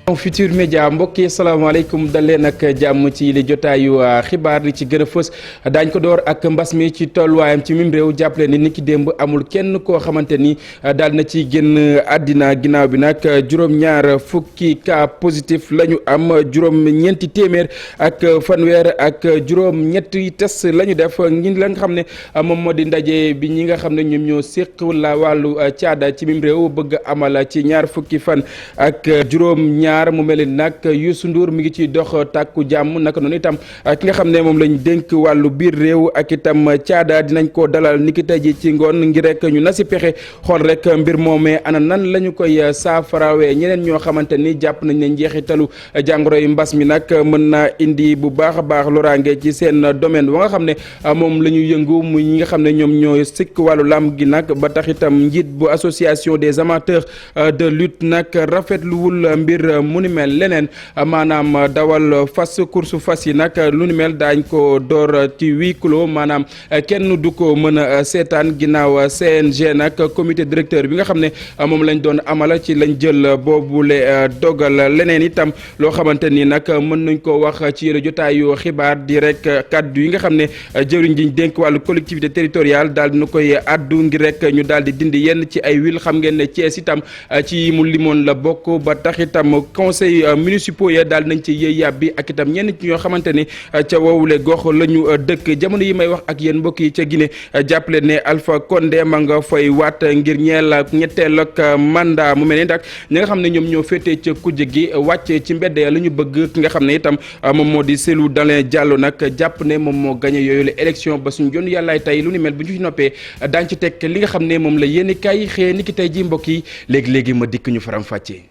Futurs Médias mbokk yi salaamaaleykum dal leen ak jàmm ci li jotaayu xibaar li ci gën a fës daañ ko door ak mbas mi ci tolluwaayam ci mim réew jàppale ni ki démb amul kenn koo xamante ni daal na ci génn àddina ginnaaw bi nag juróom-ñaar fukki cas positif la ñu am juróom-ñeenti téeméer ak fanweer ak juróom-ñetti test la ñu def ngi la nga xam ne moom moo di ndaje bi ñi nga xam ne ñoom ñoo séq la wàllu caada ci mim réew bëgg amal ci ñaar fukki fan ak juróom-ñaar mu mel ni nag Youssou Ndour mi ngi ciy dox tàkku jàmm naka noonu itam ki nga xam ne moom lañ dénk wàllu biir réew ak itam caada dinañ ko dalal niki tey ji ci ngoon ngir rek ñu nasi pexe xool rek mbir moomee ana nan la ñu koy saafarawee ñeneen ñoo xamante ni jàpp nañ ne njeexitalu jàngoro yi mbas mi nag mën naa indi bu baax a baax loraange ci seen domaine wa nga xam ne moom la ñu yëngu mu ñi nga xam ne ñoom ñoo sikk wàllu làmb gi nag ba tax itam njiit bu association des amateurs de lutte nag rafetluwul mbir mu ni mel leneen maanaam dawal fas course fas yi nag lu ni mel daañ ko door ci huis clos maanaam kenn du ko mën a seetaan ginnaaw CNG nag comité directeur bi nga xam ne moom lañ doon amala ci lañ jël boobule dogal leneen itam loo xamante ni nag mën nañ ko wax ci yële jotaayu xibaar di rek kaddu yi nga xam ne jëwriñ ji dénk wàllu collectivité territoriale daal dina koy addu ngir rek ñu daal di dindi yenn ci ay wil xam ngeen ne Thiès itam ci mu limoon la bokk ba tax itam conseil municipaux ya daal nañ ci yëy yàbbi ak itam ñenn ci ñoo xamante ni ca wowule gox la ñu dëkk jamono yi may wax ak yéen mbokk yi ca Guinée jàppale ne Alpha Condé ma nga fay waat ngir ñetteel ak mandat mu mel ni nag ñi nga xam ne ñoom ñoo féetee ca kujje gi wàcce ci mbedd ya la ñu bëgg ki nga xam ne itam moom moo di Cellou Dalein Diallo nag jàpp ne moom moo gagné yooyu la élection ba suñu jon yàllaay tey lu ni mel bu ñu ci noppee daañ ci teg li nga xam ne moom la yéeni kay xëy ni ki tey ji mbokk yi léegi-léegi ma dikk ñu faram fàccee.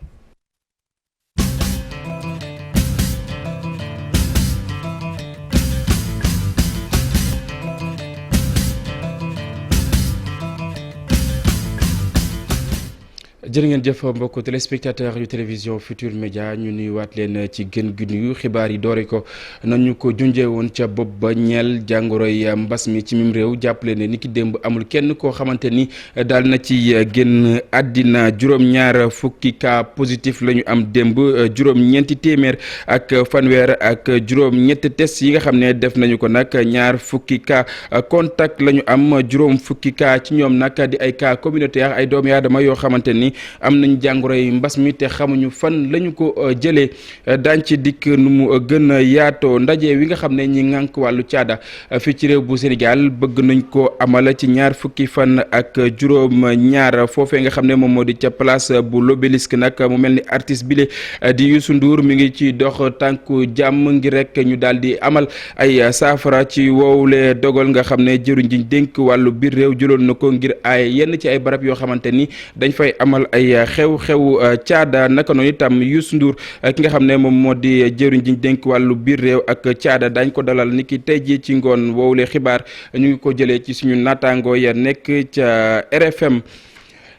jërë ngeen jëf mbokk téléspectateur yu télévision Futurs Médias ñu nuyuwaat leen ci gën gi nuyu xibaar yi doore ko nañu ko junjee woon ca bopp ba ñeel jàngoroy mbas mi ci mim réew jàppale ne ni ki démb amul kenn koo xamante ni daal na ci génn àddina juróom-ñaar fukki cas positif la ñu am démb juróom-ñeenti téeméer ak fanweer ak juróom-ñetti test yi nga xam ne def nañu ko nag ñaar fukki cas contact la ñu am juróom fukki cas ci ñoom nag di ay cas communautaire ay doomi aadama yoo xamante ni am nañ jàngoro yi mbas mi te xamuñu fan lañu ko jëlee daañ ci dikk nu mu gën a yaatoo ndaje wi nga xam ne ñi ŋànk wàllu caada fii ci réew bu Sénégal bëgg nañ ko amal ci ñaar fukki fan ak juróom ñaar foofee nga xam ne moom moo di ca place bu l'Obélisque nag mu mel ni artiste bile di Youssou Ndour mi ngi ci dox tànku jàmm ngir rek ñu daal di amal ay saafara ci woowule dogal nga xam ne jëruñ ji dénk wàllu biir réew jëloon na ko ngir ay yenn ci ay barab yoo xamante ni dañ fay amal ay xew-xew caada naka noonu itam Youssou Ndour ki nga xam ne moom moo di jëriñ ji dénk wàllu biir réew ak caada dañ ko dalal ni ki tey jii ci ngoon woowule xibaar ñu ngi ko jëlee ci suñu naataangoo ya nekk ca RFM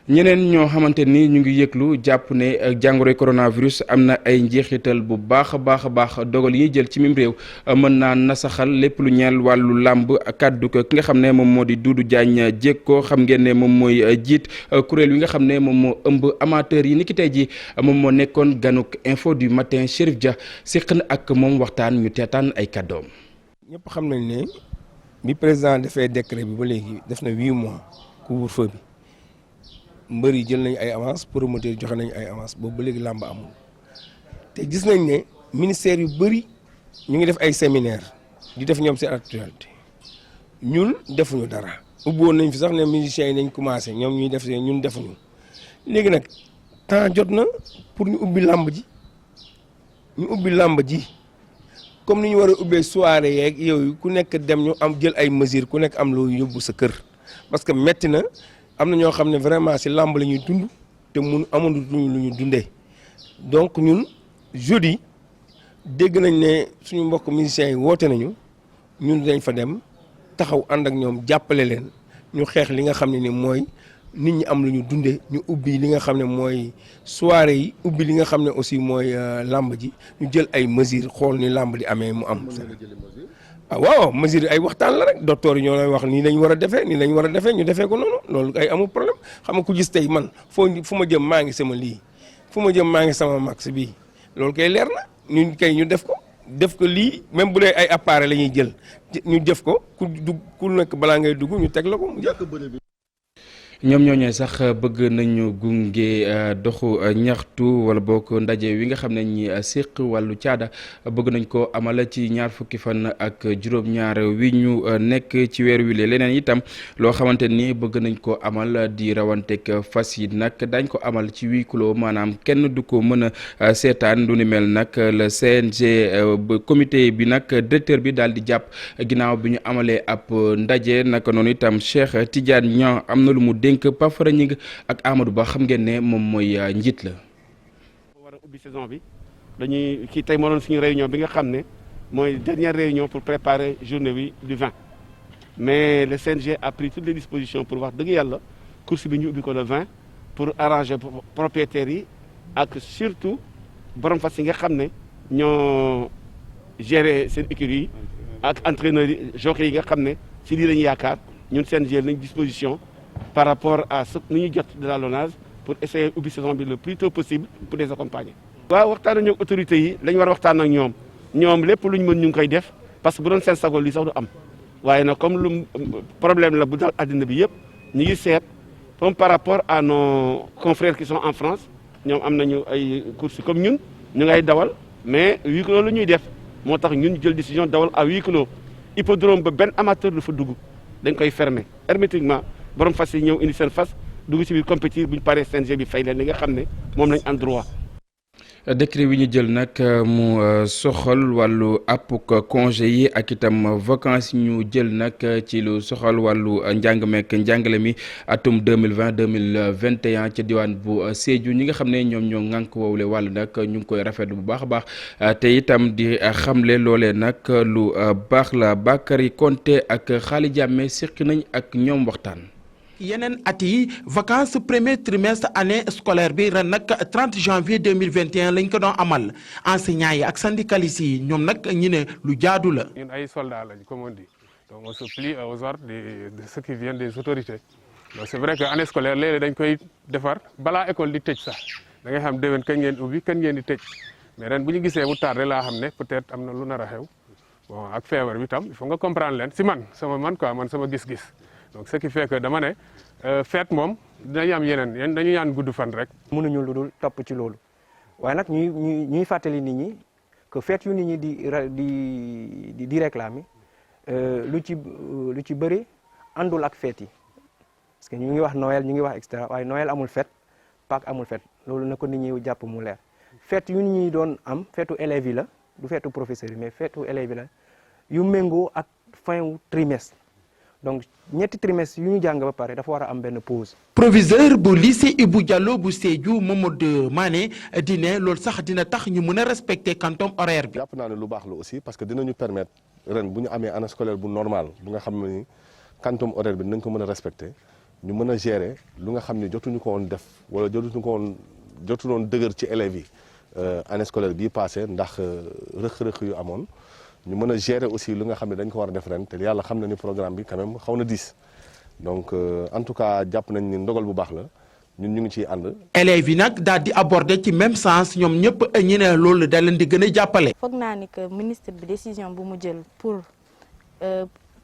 ñeneen ñoo xamante ni ñu ngi yëglu jàpp ne jàngoroy coronavirus am na ay njeexital bu baax a baax dogal yi jël ci mim réew mën naa nasaxal lépp lu ñeel wàllu làmb kàddu ko ki nga xam ne moom moo di Doudou Diagne Diecko xam ngeen ne moom mooy jiit kuréel yi nga xam ne moom moo ëmb amateur yi ni ki tey ji moom moo nekkoon ganuk info du matin Chérif Dia séq na ak moom waxtaan ñu teetaan ay kàddoom. ñëpp xam nañ ne bi président defee décret bi ba léegi def na 8 mois couvre-feu bi. mbër yi jël nañ ay avance promoteur yi joxe nañ ay avance boobu ba léegi làmb amul te gis nañ ne ministère yu bëri ñu ngi def ay séminaire di def ñoom seen actualité ñun defuñu dara ubboon nañ fi sax ne musiciens yi nañ commencé ñoom ñuy def ñun defuñu léegi nag temps jot na pour ñu ubbi làmb ji comme ni ñu war a ubbee soirée yeeg yooyu ku nekk dem ñu am jël ay mesures ku nekk am loo yóbbu sa kër parce que metti na am na ñoo xam ne vraiment ci làmb la ñuy dund te amuñu lu ñu dundee donc ñun jeudi dégg nañ ne suñu mbokk musiciens yi woote nañu ñun dañ fa dem taxaw ànd ak ñoom jàppale leen ñu xeex li nga xam ne ni mooy nit ñi am lu ñu dundee ñu ubbi li nga xam ne mooy soirée yi ubbi li nga xam ne aussi mooy làmb ji ñu jël ay mesures xool ni làmb di amee mu am. ah waaw mesure ay waxtaan la rek docteur yi ñoo lay wax nii lañ war a defee nii lañ war a defee ñu defee ko noonu loolu ay amul problème xam nga ku gis tey man fu ma jëm maa ngi sama lii fu ma jëm maa ngi sama max bii loolu kay leer na ñun kay ñu def ko lii même bu dee ay appareil la ñuy jël ñu def ko ku dugg ku nekk balaa ngay dugg ñu teg la ko mu jàkk bërëb bi. ñoom ñooñee sax bëgg nañu gunge doxu ñaxtu wala boo ko ndaje wi nga xam ne ñi séq wàllu caada bëgg nañ ko amal ci ñaar fukki fan ak juróom-ñaar wi ñu nekk ci weer wi leneen itam loo xamante ni bëgg nañ ko amal di rawanteeg fas yi nag dañ ko amal ci huis clos maanaam kenn du ko mën a seetaan lu ni mel nag le CNG comité bi nag directeur bi daal di jàpp ginnaaw bi ñu amalee ab ndaje naka noonu itam Cheikh Tidiane Niang am na lu mu dénk Pafara Ñing ak Amadou Ba xam ngeen ne moom mooy njiit la. war a ubbi saison bi dañuy kii tey moo doon suñu réunion bi nga xam ne mooy dernière réunion pour préparer journée bi du 20 mais le CNG a pris toutes les dispositions pour wax dëgg yàlla course bi ñu ubbi ko le 20 pour arranger propriétaires yi ak surtout borom fas yi nga xam ne ñoo gérer seen écurie yi ak entraîneurs yi jockeys yi nga xam ne si lii lañu yaakaar ñun CNG nañ disposition par rapport à ce nu ñu jot de la LONASE pour essayer ubbi saison bi le plus tôt possible pour les accompagner. waaw waxtaan nañu ak autorités yi lañ war a waxtaan ak ñoom lépp lu ñu mën ñu ngi koy def parce que bu doon seen sago lii sax du am waaye nag comme lu problème la bu dal àddina bi yëpp ñu ngi seet comme par rapport à nos confrères qui sont en France ñoom am nañu ay courses comme ñun ñu ngay dawal mais huis clos la ñuy def moo tax ñun jël décision dawal à huis clos hippodrome ba benn amateur du fa dugg dañ koy fermer hermétiquement. borom fas yi ñëw indi seen fas dugg ci biir compétir bu ñu paree CNG bi fay leen li nga xam ne moom lañ en droit. décret bi ñu jël nag mu soxal wàllu àpp congé yi ak itam vacances ñu jël nag ci lu soxal wàllu njàng meek njàngale mi atum 2020-2021 ca diwaan bu Sédhiou ñi nga xam ne ñoom ñoo ŋànk woowule wàll nag ñu ngi koy rafetlu bu baax a baax te itam di xamle loolee nag lu baax la Bakary Konté ak Xaali Jàmme séq nañ ak ñoom waxtaan. yeneen at yi vacances premier trimestre année scolaire bi ren nag 30 janvier 2021 lañ ko doon amal enseignants yi ak syndicalistes yi ñoom nag ñi ne lu jaadu la. ñun ay soldats lañ comme on dit donc on se plie aux ordres de ce qui vient des autorités donc c'est vrai que année scolaire léeg-léeg dañ koy defar balaa école di tëj sax da ngay xam déwén kañ ngeen ubbi kañ ngeen di tëj mais ren bu ñu gisee mu tardé laa xam ne peut-être am na lu nar a xew bon ak feebar bi tam il faut nga comprendre leen si man sama gis-gis. donc ce qui fait que dama ne fête moom dinañu am yeneen dañu ñaan gudd fan rek. mënuñu lu dul topp ci loolu waaye nag ñuy fàttali nit ñi que fête yu nit ñi di réclamer lu ci bëri àndul ak fête yi parce que ñu ngi wax Noël ñu ngi wax et cetera waaye Noël amul fête Pâques amul fête loolu na ko nit ñi jàpp mu leer fête yu nit ñi doon am fêtu élèves yi la du fêtu professeurs yi mais fêtu élèves yi la yu méngoo ak fin wu trimestre. donc ñetti trimestre yu ñu jàng ba pare dafa war a am benn pause. proviseur bu lycée Ibou Diallo bu Sédhiou Mamadou Mané di ne loolu sax dina tax ñu mën a respecter quantum horaire bi. jàpp naa ne lu baax la aussi parce que dinañu permettre ren bu ñu amee année scolaire bu normal bu nga xam ne ni quantum horaire bi dinañ ko mën a respecter ñu mën a gérer lu nga xam ne jotuñu ko woon def wala jotu woon dëgër ci élèves yi année scolaire bii passé ndax rëq-rëq yu amoon. ñu mën a gérer aussi lu nga xam ne dañ ko war a def ren te yàlla xam na ni programme bi quand même xaw na diis donc en tout cas jàpp nañ ni ndogal bu baax la ñun ñu ngi ciy ànd. élèves yi nag daal di aborder ci même sens ñoom ñëpp ñu ne loolu da leen di gën a jàppale. foog naa ni que ministre bi décision bu mu jël pour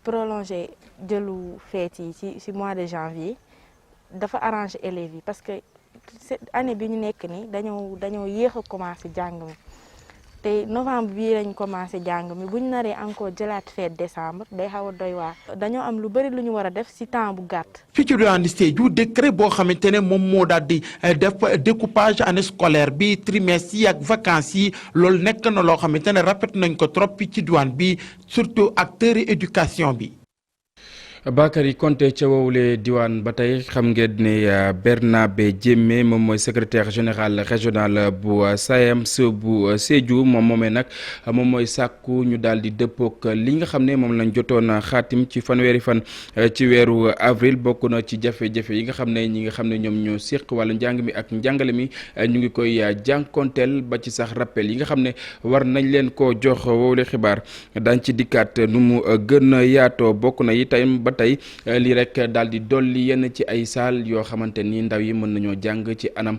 prolonger jëlu fête yi ci mois de janvier dafa arranger élèves yi parce que année bi ñu nekk ni dañoo yéex a commencé jàng mi. te novembre bii lañ commencé jàng mi bu ñu naree encore jëlaat fête décembre day xaw a doy waar dañoo am lu bëri lu ñu war a def ci temps bu gàtt. fii ci diwaanu Sédhiou décret boo xamante ne moom moo daal di def découpage année scolaire bi trimestre yi ak vacances yi loolu nekk na loo xamante ne rafet nañ ko trop ci diwaan bi surtout acteurs yi éducation bi. Bakary Konté ca wowule diwaan ba tey xam ngeen ne Bernabé Diémé moom mooy secrétaire général régional bu SAEMS bu Sédhiou moomee nag moom mooy sàkku ñu daal di dëppook li nga xam ne moom lañ jotoon xaatim ci fanweeri fan ci weeru avril bokk na ci jafe-jafe yi nga xam ne ñi nga xam ne ñoom ñoo séq wàllu njàng mi ak njàngale mi ñu ngi koy jànkonteel ba ci sax rappel yi nga xam ne war nañ leen ko jox wowule xibaar dañ ci dikkaat nu mu gën a yaatoo bokk na itam ba tey lii rek daal di dolli yenn ci ay saal yoo xamante ni ndaw yi mën nañoo jàng ci anam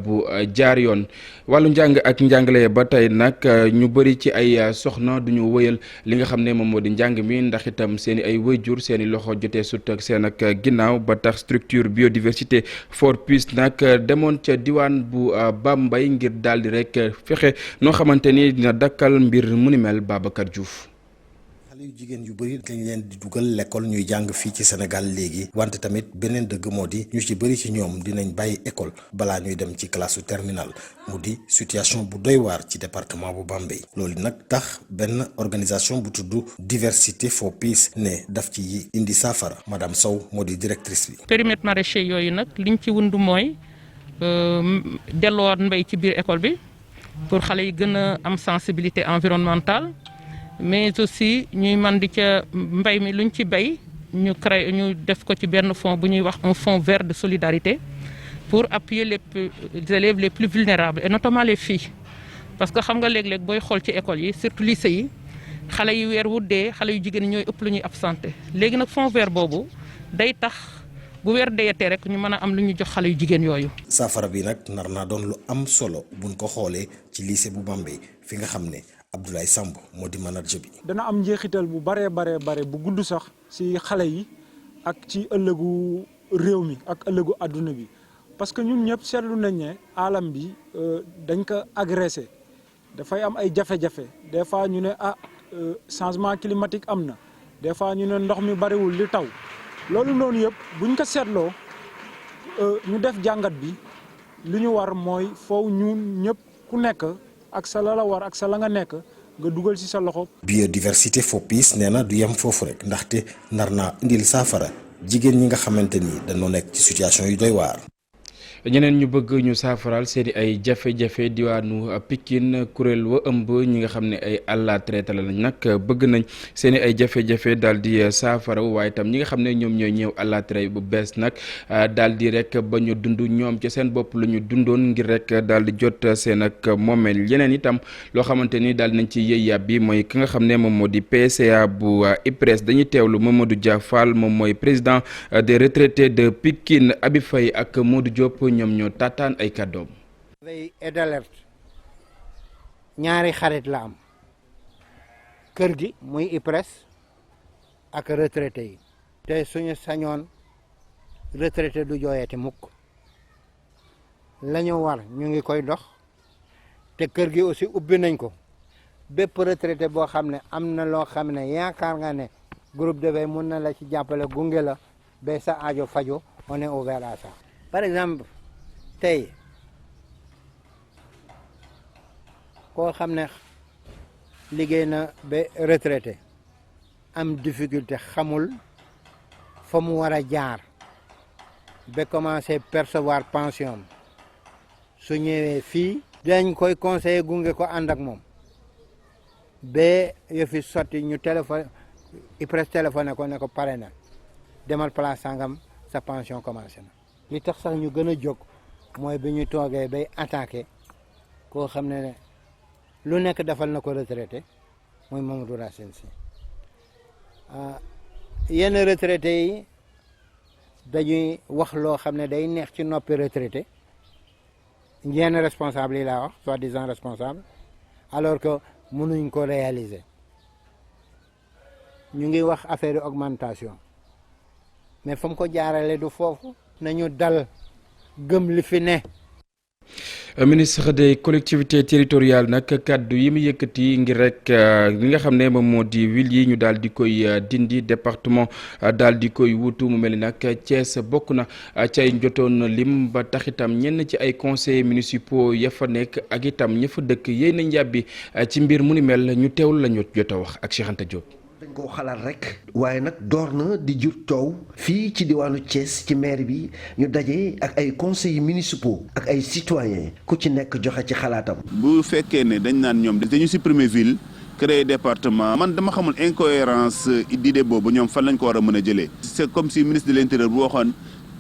bu jaar yoon. wàllu njàng ak njàngale ba tey nag ñu bëri ci ay soxna duñu wëyal li nga xam ne moom moo di njàng mi ndax itam seen i ay wëyjur seen i loxo jotee sut ak seen ak ginnaaw ba tax structure biodiversité Fort Puce nag demoon ca diwaan bu Bambey ngir daal di rek fexe noo xamante ni dina dakkal mbir mu ni mel. Babacar Diouf. xale yu jigéen yu bëri dañ leen di dugal l'école ñuy jàng fii ci Sénégal léegi wante tamit beneen dëgg moo di ñu ci bëri ci ñoom dinañ bàyyi école balaa ñuy dem ci classe su terminale mu di situation bu doy waar ci département bu Bambey loolu nag tax benn organisation bu tudd diversité for peace ne daf ci indi saafara madame Sow moo di directrice bi. périmètre maraîcher yooyu nag liñ ci wund mooy delloowaat mbéy ci biir école bi pour xale yi gën a am sensibilité environnementale. mais aussi ñuy man di ca mbay mi luñ ci bay ñu def ko ci benn fonds bu ñuy wax un fonds vert de solidarité pour appuyer les élèves les plus vulnérables et notamment les filles parce que xam nga léeg-léeg booy xool ci école yi surtout lycée yi xale yi weer wu dee xale yu jigéen ñooy ëpp lu ñuy absenté léegi nag fonds vert boobu day tax bu weer deeyatee rek ñu mën a am lu ñu jox xale yu jigéen yooyu. saafara bi nag nar naa doon lu am solo buñ ko xoolee ci lycée bu Bambey fi nga xam ne Abdoulaye Samb moo di manager bi. dana am njeexital bu bare bu gudd sax ci xale yi ak ci ëllëgu réew mi ak ëllëgu àdduna bi parce que ñun ñëpp seetlu nañ ne alam bi dañ ko agressé dafay am ay jafe-jafe des fois ñu ne changement climatique am na des fois ñu ne ndox mi bariwul li taw loolu noonu yëpp buñ ko seetloo ñu def jàngat bi li ñu war mooy foofu ñun ñëpp ku nekk. ak sa la war ak sa la nga nekk nga dugal ci sa loxo. biodiversité for peace nee na du yem foofu rek ndaxte nar naa indil saafara jigéen ñi nga xamante ni dañoo nekk ci situation yu doy waar. ñeneen ñu bëgg ñu saafaral seeni ay jafe-jafe diwaanu Pikine kuréel wa ëmb ñi nga xam ne ay àlla traité lañ nag bëgg nañ seeni ay jafe-jafe daal di saafara waaye itam ñi nga xam ne ñoom ñooy ñëw àlla traité bu bees nag daal di rek ba ñu dund ñoom ci seen bopp la ñu dundoon ngir rek daal di jot seen ak moomeel yeneen itam loo xamante ni daal nañ ci yëy yàb bi mooy ki nga xam ne moom moo di PCA bu IPRES dañuy teewlu Mamadou Dia Fall moom mooy président des retraités de Pikine Abi Faye ak Modou Diop ñoom ñoo taataan ay kàddoom. veille et d'alerte ñaari xarit la am kër gi muy IPRES ak retraité yi te suñu sañoon retraité du jooyati mukk la ñu war ñu ngi koy dox te kër gi aussi ubbi nañ ko bépp retraité boo xam ne am na loo xam ne yaakaar nga ne groupe de veille mun na la ci jàppale gunge la ba sa aajo fajo on est ouvert à ça. par exemple tey koo xam ne liggéey na ba retraité am difficulté xamul fa mu war a jaar ba commencé percevoir pension su ñëwee fii dañ koy conseiller gunge ko ànd ak moom ba yëfi sotti ñu téléphone IPRES téléphoné ko ne ko pare na demal place sangam sa pension commencé na li tax sax ñu gën a jóg mooy bi ñu toogee bay attaqué koo xam ne lu nekk defal na ko retraité mooy Mamadou Racine Sy yenn retraité yi dañuy wax loo xam ne day neex ci noppi retraité yenn responsable yi laa wax soi-disant responsable alors que mënuñ ko réaliser ñu ngi wax affaire augmentation mais fa mu ko jaarale du foofu nañu dal gëm li fi ne. ministre des collectivités territoriales nag kaddu yi mu yëkkati ngir rek li nga xam ne moom moo di ville yi ñu daal di koy dindi département daal di koy wutu mu mel ni nag Thiès bokk na cay jotoon lim ba tax itam ñenn ci ay conseils municipaux ya fa nekk ak itam ña fa dëkk yéen a njàbbi ci mbir mu ni mel ñu teewlu la ñu jot a wax ak Cheikh Anta Diop. dañ koo xalaat rek waaye nag door na di jur coow fii ci diwaanu Thiès ci maire bi ñu daje ak ay conseillers municipaux ak ay citoyens ku ci nekk joxe ci xalaatam. bu fekkee ne dañ naan ñoom dañu supprimer ville créer département man dama xamul incohérence d'idée boobu ñoom fan lañ ko war a mën a jëlee. c'est comme si ministre de l'intérieur bu waxoon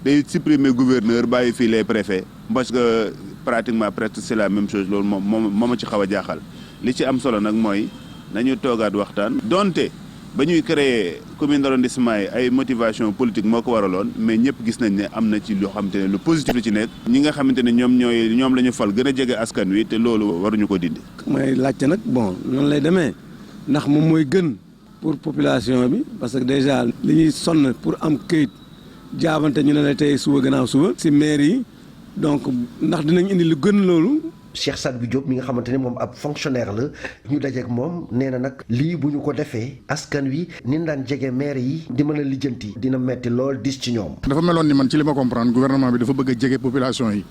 day supprimer gouverneur bàyyi fii les préfets parce que pratiquement presque c'est la même chose loolu moom ma ci xaw a jaaxal li ci am solo nag mooy nañu toogaat waxtaan donte ba ñuy créer commune d'arrondissement yi ay motivation politique moo ko waraloon mais ñëpp gis nañ ne am na ci loo xamante ne lu positif la ci nekk ñi nga xamante ne ñoom la ñu fal gën a jege askan wi te loolu waruñu ko dindi. may laajte nag bon noonu lay demee ndax moom mooy gën pour population bi parce que déjà li ñuy sonn pour am këyit jaabante ñu ne la tey suba gannaaw suba si maire yi donc ndax dinañ indi lu gën loolu. Cheikh Sadibou Diop mi nga xamante ne moom ab fonctionnaire la ñu dajeek moom nee na nag lii bu ñu ko defee askan wi ni daan jege maire yi di mën a lijjanti dina metti lool dis ci ñoom. dafa meloon ni man ci li ma comprendre gouvernement bi dafa bëgg a jege population yi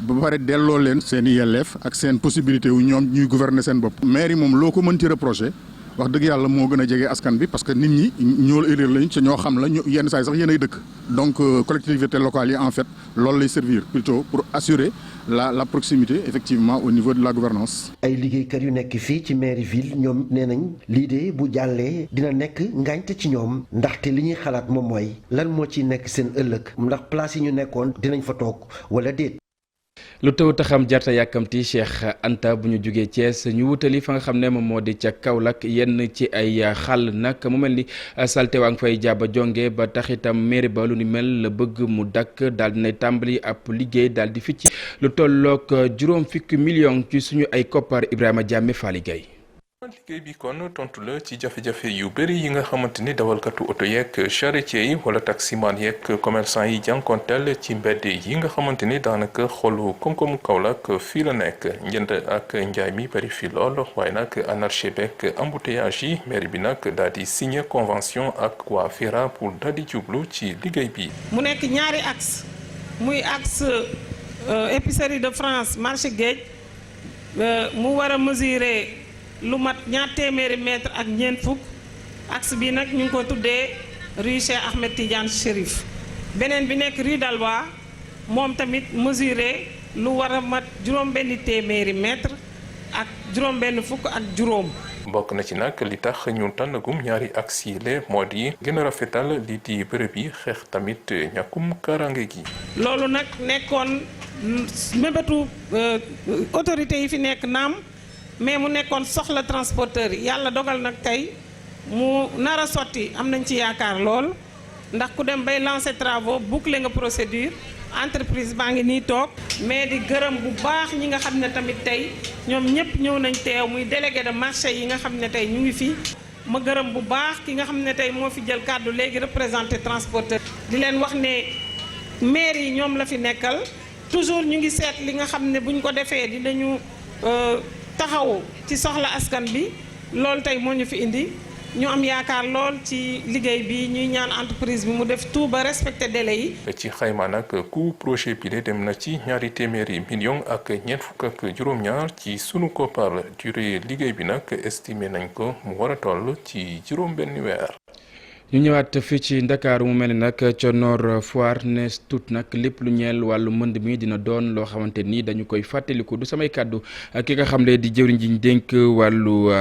ba pare delloo leen seen i yelleef ak seen possibilité wu ñoom ñuy gouverner seen bopp. maire yi moom loo ko mën ci reprocher wax dëgg yàlla moo gën a jege askan bi parce que nit ñi ñoo la élire lañ ci ñoo xam la yenn saa yi sax yéen ay dëkk donc collectivités locales yi en fait loolu lay servir plutôt pour assurer la proximité effectivement au niveau de la gouvernance ay liggéeykat yu nekk fii ci mairie ville ñoom nee nañ lii de bu jàllee dina nekk ngaañte ci ñoom ndaxte li ñuy xalaat moom mooy lan moo ciy nekk seen ëllëg ndax place yi ñu nekkoon dinañ fa toog wala déet. lu taw taxam jarta yàkkamti Cheikh Anta bu ñu jugee Thiès ñu wutali fa nga xam ne moom moo di ca Kaolack yenn ci ay xàll nag mu mel ni salte waa ngi fay jaaba jonge ba tax itam mairie ba lu ni mel la bëgg mu dakk daal dinay tàmbali ab liggéey daal di ficc lu tolloog juróom fukki million ci suñu ay koppar Ibrahima Diame Fally Gueye. liggéey bi kon tontu la ci jafe-jafe yu bëri yi nga xamante ni dawalkatu oto yeeg charretier yi wala taximan yeeg commerçant yi jànkonteel ci mbedd yi nga xamante ni daanaka xolu koom-koomu Kaolack fii la nekk njënd ak njaay mi bëri fii lool waaye nag anarchie beeg embouteillage yi mairie bi nag daal di signé convention ak waa FERA pour daal di jublu ci liggéey bi. mu nekk ñaari axe muy axe épicerie de France marché Guédj mu war a mesurer. lu mat ñaar téeméeri mètre ak ñeent fukk axe bi nag ñu ngi ko tuddee rue Cheikh Ahmed Tidiane Chérif beneen bi nekk rue Dalwa moom tamit mesuré lu war a mat juróom-benni téeméeri mètre ak juróom-benn fukk ak juróom. bokk na ci nag li tax ñu tànnagum ñaari axe yi le moo di gën a rafetal lii di bërëb yi xeex tamit ñàkkum kaaraange gi. loolu nag nekkoon mébétu autorité yi fi nekk naam. mais mu nekkoon soxla transporteur yi yàlla dogal nag tey mu nar a sotti am nañ ci yaakaar lool ndax ku dem bay lancer travaux boucler nga procédure entreprise baa ngi nii toog mais di gërëm bu baax ñi nga xam ne tamit tey ñoom ñëpp ñëw nañ teew muy délégué de marché yi nga xam ne tey ñu ngi fi ma gërëm bu baax ki nga xam ne tey moo fi jël kàddu léegi représenté transporteur di leen wax ne maire yi ñoom la fi nekkal toujours ñu ngi seet li nga xam ne buñ ko defee dinañu taxaw ci soxla askan bi loolu tey moo ñu fi indi ñu am yaakaar lool ci liggéey bi ñuy ñaan entreprise bi mu def tout ba respecter délai yi. ci xayma nag coût projet bi de dem na ci ñaari téeméeri million ak ñeent fukk ak juróom-ñaar ci sunu koppar durée liggéey bi nag estimé nañ ko mu war a toll ci juróom-benni weer. ñu ñëwaat fii ci Ndakaaru mu mel ni nag ca Nord Foire ne tout nag lépp lu ñeel wàllu mënd mi dina doon loo xamante ni dañu koy fàttaliku du samay kàddu ki nga xam ne di jëwriñ ji ñu dénk wàllu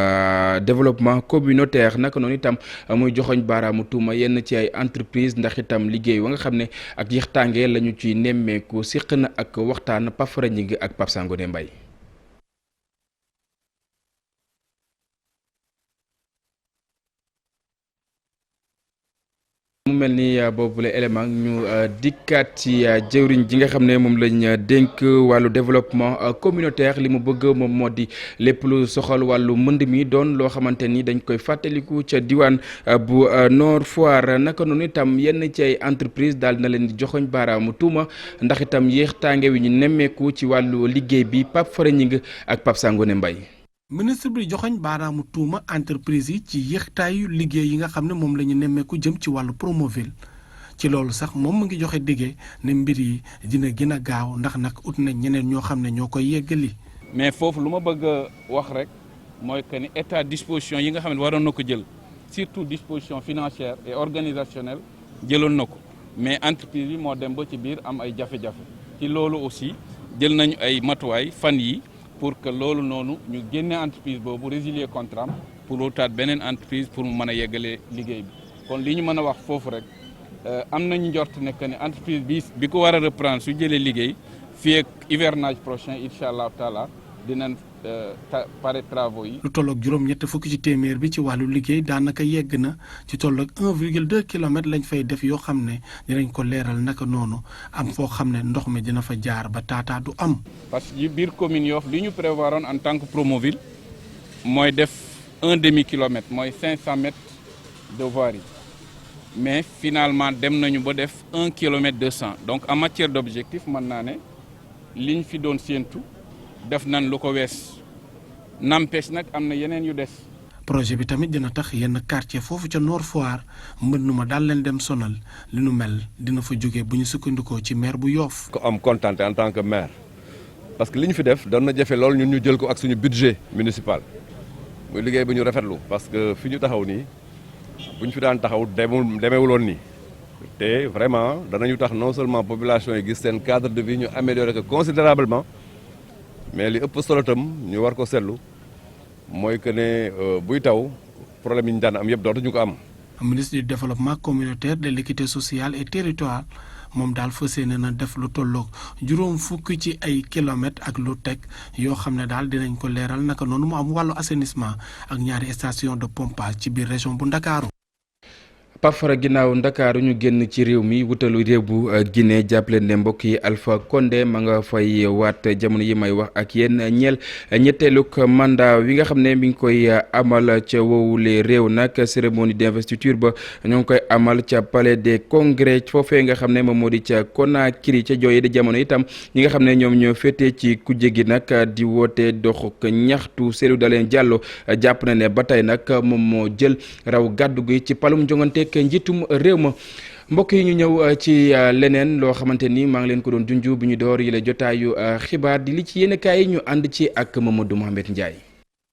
développement communautaire naka noonu itam muy joxoñ baaraamu tuuma yenn ci ay entreprise ndax itam liggéey wa nga xam ne ak yéextaange la ñu ci nemmeeku siq na ak waxtaan Pafara Ñing ak Pape Sangone Mbaye. mu mel ni boobule élément ñu dikkaat ci jëwriñ ji nga xam ne moom lañ dénk wàllu développement communautaire li mu bëgg moom moo di lépp lu soxal wàllu mënd mi doon loo xamante ni dañ koy fàttaliku ca diwaan bu Nord Foire naka noonu itam yenn ci ay entreprise daal na leen di joxoñ baaraamu tuuma ndax itam yéex tànge wi ñu nemmeeku ci wàllu liggéey bi Pape Fara Ñing ak Pape Sangone Mbaye. ministre bi joxoñ baaraamu tuuma entreprise yi ci yéextaayu liggéey yi nga xam ne moom la ñu nemmeeku jëm ci wàllu Promoville ci loolu sax moom mu ngi joxe diggé ne mbir yi dina gën a gaaw ndax nag ut nañ ñeneen ñoo xam ne ñoo koy yeggali. mais foofu lu ma bëgg a wax rek mooy que ni état disposition yi nga xam ne waroon na ko jël surtout disposition financière et organisationnelle jëloon na ko mais entreprise yi moo dem ba ci biir am ay jafe-jafe ci loolu aussi jël nañu ay matuwaay fan yi pour que loolu noonu ñu génne entreprise boobu résilier contrat pour wutaat beneen entreprise pour mu mën a yeggale liggéey bi kon li ñu mën a wax foofu rek am nañu njort ne que ne entreprise bi ko war a reprendre su jëlee liggéey fii ak hivernage prochain incha allah taala dinañ pare travaux yi. lu tolloog juróom-ñett fukki ci téeméer bi ci wàllu liggéey daanaka yegg na ci tolloog 1,2 kilomètre lañ fay def yoo xam ne dinañ ko leeral naka noonu am foo xam ne ndox mi dina fa jaar ba taataa du am. parce que biir commune Yoff li ñu prévoiroon en tant que Promoville mooy def 1/2 kilomètre mooy 500 mètres de voirie mais finalement dem nañu ba def 1 kilomètre 200 donc en matière d'objectif mën naa ne liñ fi doon séentu def nañ lu ko wees n'empêche nag am na yeneen yu des. projet bi tamit dina tax yenn quartier foofu ca Nord Foire mbënn ma daal leen dem sonal li nu mel dina fa jóge bu ñu sukkandikoo ci maire bu Yoff. ko am contenté en tant que maire parce que li ñu fi def doon na jafe lool ñun ñu jël ko ak suñu budget municipal muy liggéey bu ñu rafetlu parce que fi ñu taxaw nii bu ñu fi daan taxaw demeewuloon nii te vraiment danañu tax non seulement population yi gis seen cadre de vie ñu améliorer ko considérablement mais li ëpp solo tam ñu war ko seetlu mooy que ne buy taw problème yi ñu daan am yëpp dootuñu ko am. ministre du développement communautaire de l'équité sociale et territoriale moom daal fas yéene na def lu tolloog juróom fukki ci ay kilomètres ak lu teg yoo xam ne daal dinañ ko leeral naka noonu mu am wàllu assainissement ak ñaari station de pompage ci biir région bu Ndakaaru. Pafara ginnaaw Ndakaaru ñu génn ci réew mi wutalu réew bu Guinée jàppale ne mbokk yi Alpha Condé ma nga fay waat jamono yi may wax ak yéen ñeel ñetteelug mandat wi nga xam ne mi ngi koy amal ca wowule réew nag cérémonie d'investiture ba ñoo ngi koy amal ca palais des congrès foofee nga xam ne moom moo di ca Conakry ca jooye di jamono itam ñi nga xam ne ñoom ñoo féetee ci kujje gi nag di woote doxuk ñaxtu Cellou Dalein Diallo jàpp na ne ba tey nag moom moo jël raw gàddu gi ci palum jongante njiitum réew ma mbokk yi ñu ñëw ci leneen loo xamante ni maa ngi leen ko doon junj bi ñu door yi la jotaayu xibaar di li ci yéen kaay yi ñu ànd ci ak Mamadou Mohamed Ndiaye.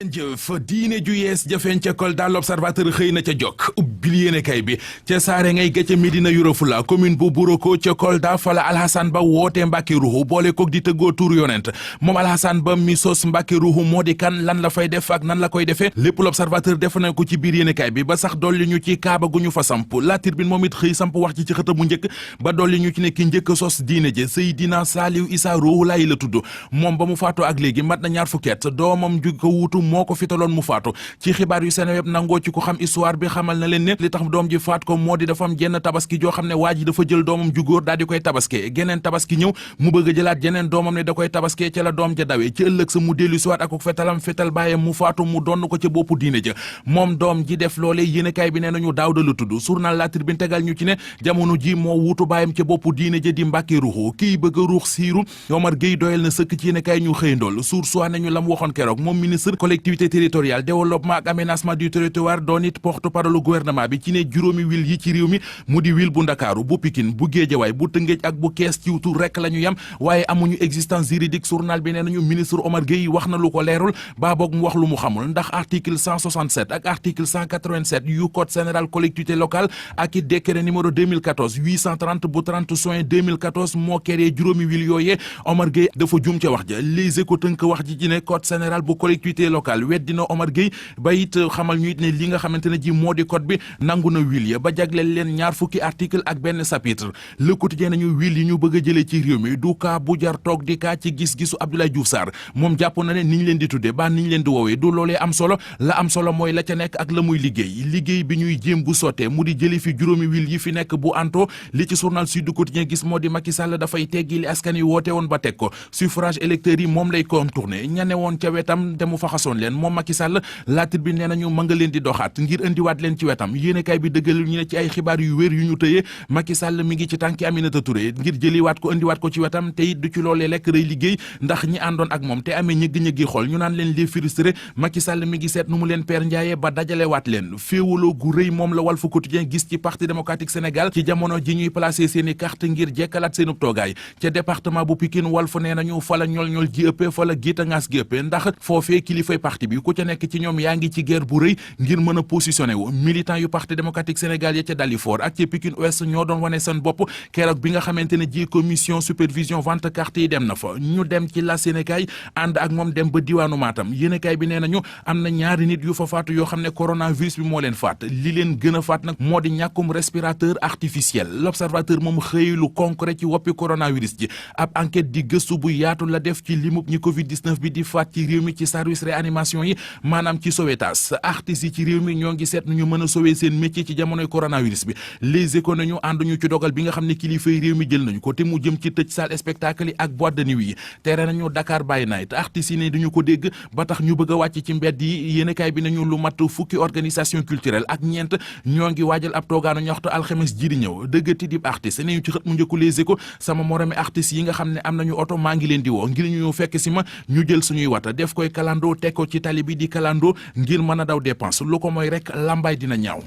jëf diine ju yees jafeen ca Kolda l'Observateur xëy na ca jokk ubbil yéenekaay bi ca saare ngay ga ca Médina Yoro Foulah commune bu Buroko ca Kolda fala Alhassane Ba woote Mbàkke Ruuxu boole koog di tëggoo tur yonent moom Alhassane Ba mi sos Mbàkke Ruuxu moo di kan lan la fay def ak nan la koy defee lépp l'Observateur def na ko ci biir yéenekaay bi ba sax dolli ñu ci kaaba gu ñu fa samp La Tribune moom it xëy samp wax ci xëta mu njëkk ba dolli ñu ci ne ki njëkk sos diine ji Seydina Saliou Issa Ruuxu Laay la tudd moom ba mu faatoo ak léegi mat na 20 fukki at doomam ju ko wuutu moo ko fitaloon mu faatu ci xibaar yu Seneweb nangoo ci ko xam histoire bi xamal na leen ne li tax doom ji faat ko moo di dafa am jenn tabaski joo xam ne waa ji dafa jël doomam ju góor daal di koy tabaske geneen tabaski ñëw mu bëgg a jëlaat jeneen doomam ne da koy tabaske ca la doom ja dawee ci ëllëg sa mu dellu siwaat ak fetalam fetal bàyyam mu faatu mu donn ko ca boppu diine ja moom doom ji def loolee yéenekaay bi nee nañu Daawda la tudd journal La Tribune tegal ñu ci ne jamono ji moo wuutu bàyyam ca boppu diine ja di Mbàkke Ruuxu kii bëgg a ruux siiru Omar Gueye doyal na sëkk ci yéenekaay ñu xëyandool source wa nañu lam waxoon keroog moom ministre collectivité territoriale développement ak aménagement du territoire doon it porte-parole gouvernement bi ci ne juróomi wil yi ci réew mi mu di wil bu Ndakaaru bu Pikine bu Géejawaay bu Tëngéej ak bu Kees ci tur rek la ñu yam waaye amuñu existence juridique journal bi nee nañu ministre Omar Gueye wax na lu ko leerul baa boog mu wax lu mu xamul ndax article 167 ak article 187 yu code général collectivité locale ak it décret numéro 2014 830 bu 30 juin 2014 moo créé juróomi wil yooyee Omar Gueye dafa jum ca wax ja Les Échos tënk wax ji ci ne code général bu collectivité locale weddina Omar Gueye ba it xamal ñu it ne li nga xamante ne ji moo di code bi nangu na wil ya ba jagleel leen 20 fukki article ak benn chapitre Le Quotidien nañu wil yi ñu bëgg a jëlee ci réew mi du kaa bu jar toog di kaa ci gis-gisu Abdoulaye Diouf Sarr moom jàpp na ne niñ leen di tuddee ba niñ leen di woowee du loolee am solo la am solo mooy la ca nekk ak la muy liggéey bi ñuy jéem bu sottee mu di jëli fi juróomi wil yi fi nekk bu anto li ci journal Sud Quotidien gis moo di Macky Sall dafay teggi li askan yi woote woon ba teg ko suffrage électeurs yi moom lay contourner ñane woon ca wetam te mu faxasoon leen moom Macky Sall La Tribune nee nañu ma nga leen di doxaat ngir indiwaat leen ci wetam yéenekaay bi dëggal ñu ne ci ay xibaar yu wér yu ñu tëyee Macky Sall mi ngi ci tànki Aminata Touré ngir jëliwaat ko indiwaat ko ci wetam te it du ci loolee lekk rëy liggéey ndax ñi àndoon ak moom te amee ñëgg-ñëggi xool ñu naan leen les frustrés Macky Sall mi ngi seet nu mu leen peer njaaye ba dajalewaat leen féewaloo gu rëy moom la Walf Quotidien gis ci Parti démocratique Sénégal ci jamono ji ñuy placé seeni carte ngir jekkalaat seenub toogaay ca département bu Pikine Walf nee nañu fa la ñol-ñol ji ëppee fa la giita ngaas gi ëppee ndax foofee kilifay parti bi ku ca nekk ci ñoom yaa ngi ci guerre bu rëy ngir mën a positionné wu militant yu parti démocratique Sénégal ya ca Dalifort ak ca Pikine Ouest ñoo doon wane seen bopp keroog bi nga xamante ne ji commission supervision vente carte yi dem na fa ñu dem ci la Sénégal ànd ak moom dem ba diwaanu Matam yéenekaay bi nee nañu am na ñaari nit yu fa faatu yoo xam ne coronavirus bi moo leen faat li leen gën a faat nag moo di ñàkkum respirateur artificiel l'observateur moom xëy lu concret ci woppi coronavirus ji ab enquête di gëstu bu yaatu la def ci limub ñi Covid 19 bi di faat ci réew mi ci service réanimation yi maanaam ci Sowétas artistes yi ci réew mi ñoo ngi seet nu ñu mën a sauver seen métier ci jamonoy coronavirus bi les éco nañu ànduñu ci dogal bi nga xam ne kilifay réew mi jël nañu ko te mu jëm ci tëj salle spectacle yi ak boîte de nuit yi tere nañu Dakar by night artistes yi ne duñu ko dégg ba tax ñu bëgg a wàcc ci mbedd yi yéenekaay bi nañu lu mat fukki organisation culturelle ak ñeent ñoo ngi waajal ab toogaanu ñaxtu alxames ji di ñëw dëggati dib artiste ne ñu ci xët mu njëkku les éco sama moromi artistes yi nga xam ne am nañu oto maa ngi leen di woo ngir ñu fekk si ma ñu jël suñuy wata def koy kalandoo teg ko ci tali bi di kalandoo ngir mën a daw dépense lu ko mooy rek lambaay dina ñaaw.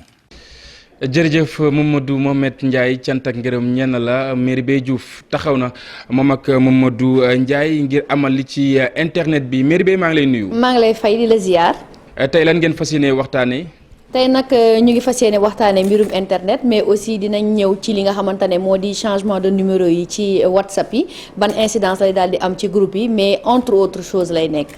jërëjëf Mamadou Mohamed Ndiaye cant ak ngërëm ñenn la Merry Beye Diouf taxaw na moom ak Mamadou Ndiaye ngir amal li ci internet bi Merry Beye maa ngi lay nuyu. maa ngi lay fay di la ziar. tey lan ngeen fas yéene waxtaanee. tey nag ñu ngi fas yéene waxtaanee mbirum internet mais aussi dinañ ñëw ci li nga xamante ne moo di changement de numéro yi ci WhatsApp yi ban incidence lay daal di am ci groupe yi mais entre autres choses lay nekk.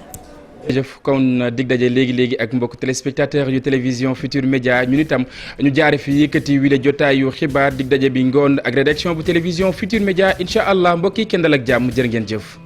jërëjëf kon dig daje léegi ak mbokk téléspectateur yu télévision Futur Média ñun itam ñu jaare fi yëkkati wile jotaayu xibaar dig daje bi ngoon ak rédaction bu télévision Futur Média incha allah mbokk yi kenn dal ak jàmm jërë ngeen jëf.